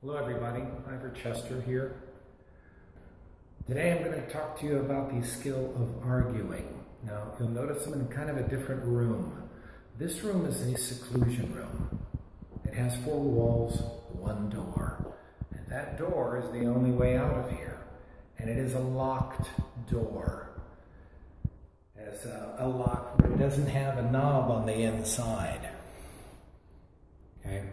Hello everybody, Ivor Chester here. Today I'm going to talk to you about the skill of arguing. Now you'll notice I'm in kind of a different room. This room is a seclusion room. It has 4 walls, 1 door. And that door is the only way out of here. And it is a locked door. It has a lock, but it doesn't have a knob on the inside. Okay?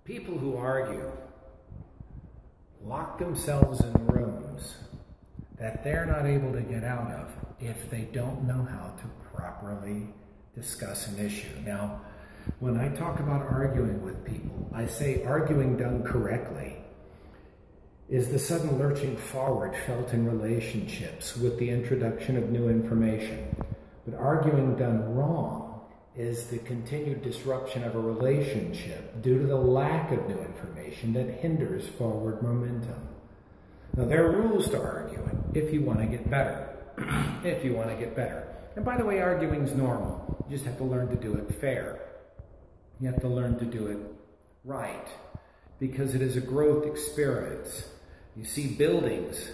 People who argue lock themselves in rooms that they're not able to get out of if they don't know how to properly discuss an issue. Now, when I talk about arguing with people, I say arguing done correctly is the sudden lurching forward felt in relationships with the introduction of new information. But arguing done wrong is the continued disruption of a relationship due to the lack of new information that hinders forward momentum. Now, there are rules to arguing if you want to get better. If you want to get better. And by the way, arguing is normal. You just have to learn to do it fair. You have to learn to do it right, because it is a growth experience. You see buildings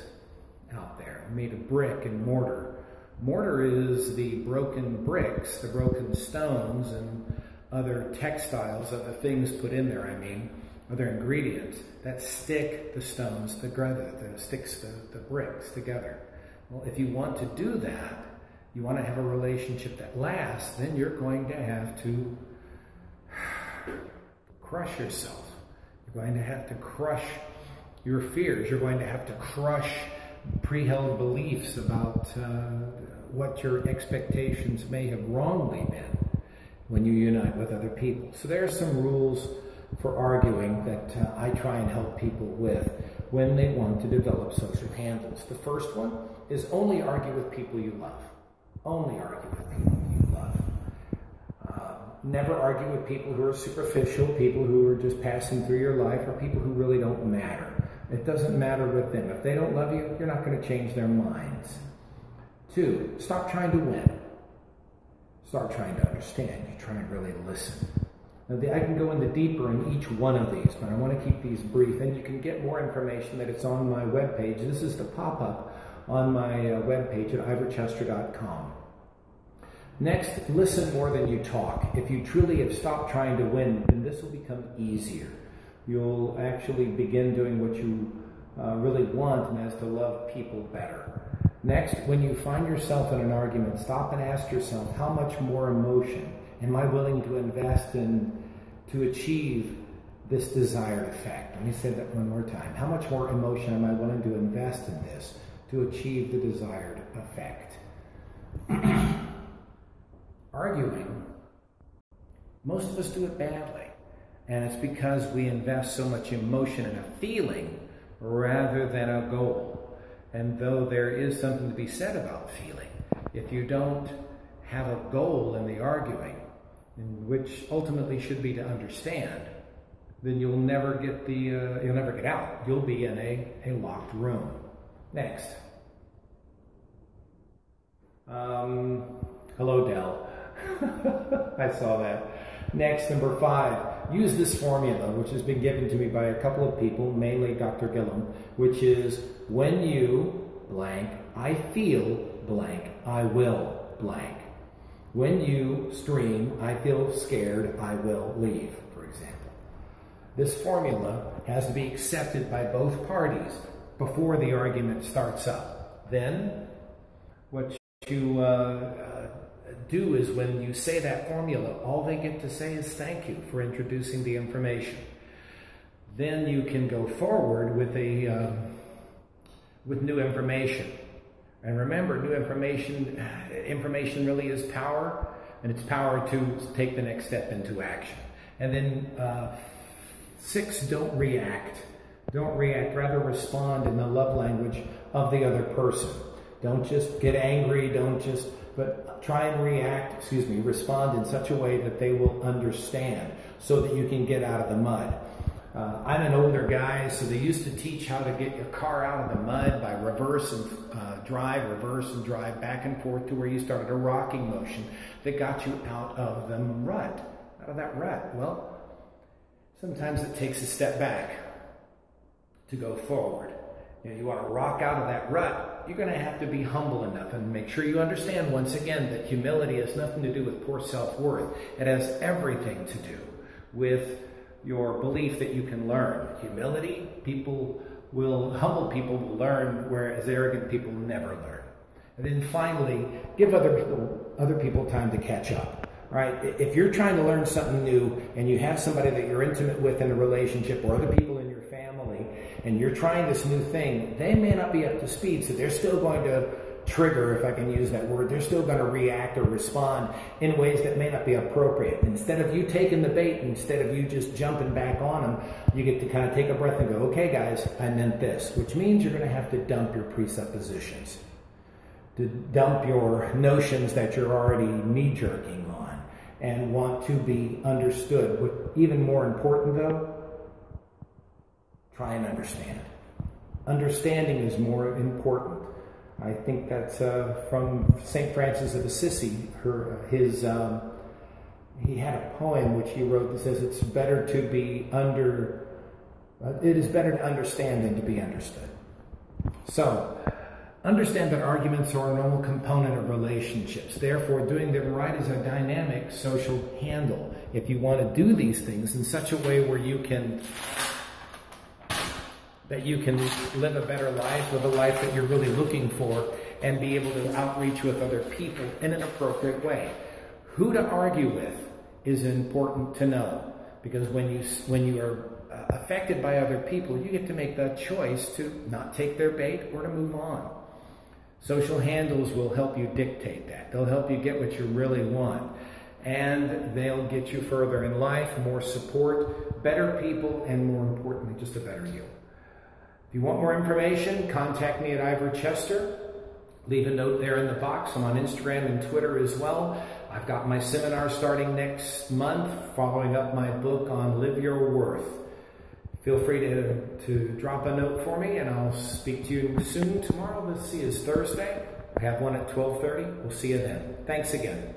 out there made of brick and mortar. Mortar is the broken bricks, the broken stones, and other textiles, other things put in there, other ingredients that stick the stones together, that sticks the bricks together. Well, if you want to do that, you want to have a relationship that lasts, then you're going to have to crush yourself. You're going to have to crush your fears. You're going to have to crush pre-held beliefs about what your expectations may have wrongly been when you unite with other people. So there are some rules for arguing that I try and help people with when they want to develop social handles. The first one is only argue with people you love. Only argue with people you love. Never argue with people who are superficial, people who are just passing through your life, or people who really don't matter. It doesn't matter with them. If they don't love you, you're not going to change their minds. 2, stop trying to win. Start trying to understand. You try and really listen. Now, I can go into deeper in each one of these, but I want to keep these brief. And you can get more information that it's on my webpage. This is the pop-up on my webpage at ivorchester.com. Next, listen more than you talk. If you truly have stopped trying to win, then this will become easier. You'll actually begin doing what you really want, and that's to love people better. Next, when you find yourself in an argument, stop and ask yourself, how much more emotion am I willing to invest in to achieve this desired effect? Let me say that one more time. How much more emotion am I willing to invest in this to achieve the desired effect? Arguing, most of us do it badly. And it's because we invest so much emotion in a feeling rather than a goal. And though there is something to be said about feeling, if you don't have a goal in the arguing, which ultimately should be to understand, then you'll never get you'll never get out. You'll be in a locked room. Next. Hello, Dell. I saw that. Next, number 5, use this formula, which has been given to me by a couple of people, mainly Dr. Gillum, which is, when you blank, I feel blank, I will blank. When you scream, I feel scared, I will leave, for example. This formula has to be accepted by both parties before the argument starts up. Then, what you do is, when you say that formula, all they get to say is thank you for introducing the information. Then you can go forward with with new information. And remember, new information really is power, and it's power to take the next step into action. And then 6, don't react. Don't react, rather respond in the love language of the other person. Don't just get angry, but try and respond in such a way that they will understand, so that you can get out of the mud. I'm an older guy, so they used to teach how to get your car out of the mud by reverse and drive back and forth to where you started a rocking motion that got you out of the rut, out of that rut. Well, sometimes it takes a step back to go forward. You want to rock out of that rut, you're going to have to be humble enough and make sure you understand once again that humility has nothing to do with poor self-worth. It has everything to do with your belief that you can learn. Humility, humble people will learn, whereas arrogant people never learn. And then finally, give other people time to catch up. Right? If you're trying to learn something new and you have somebody that you're intimate with in a relationship or other people in your family and you're trying this new thing, they may not be up to speed, so they're still going to trigger, if I can use that word, they're still going to react or respond in ways that may not be appropriate. Instead of you taking the bait, instead of you just jumping back on them, you get to kind of take a breath and go, okay guys, I meant this, which means you're going to have to dump your presuppositions, to dump your notions that you're already knee-jerking on and want to be understood. What even more important though, try and understand. Understanding is more important. I think that's from St. Francis of Assisi. He had a poem which he wrote that says it's better to be it is better to understand than to be understood. So, understand that arguments are a normal component of relationships. Therefore, doing them right is a dynamic social handle. If you want to do these things in such a way where you can live a better life, live a life that you're really looking for, and be able to outreach with other people in an appropriate way. Who to argue with is important to know, because when you are affected by other people, you get to make that choice to not take their bait or to move on. Social handles will help you dictate that. They'll help you get what you really want. And they'll get you further in life, more support, better people, and more importantly, just a better you. If you want more information, contact me at Ivor Chester. Leave a note there in the box. I'm on Instagram and Twitter as well. I've got my seminar starting next month, following up my book on Live Your Worth. Feel free to drop a note for me, and I'll speak to you soon tomorrow. Let's see, it's Thursday. I have one at 12:30. We'll see you then. Thanks again.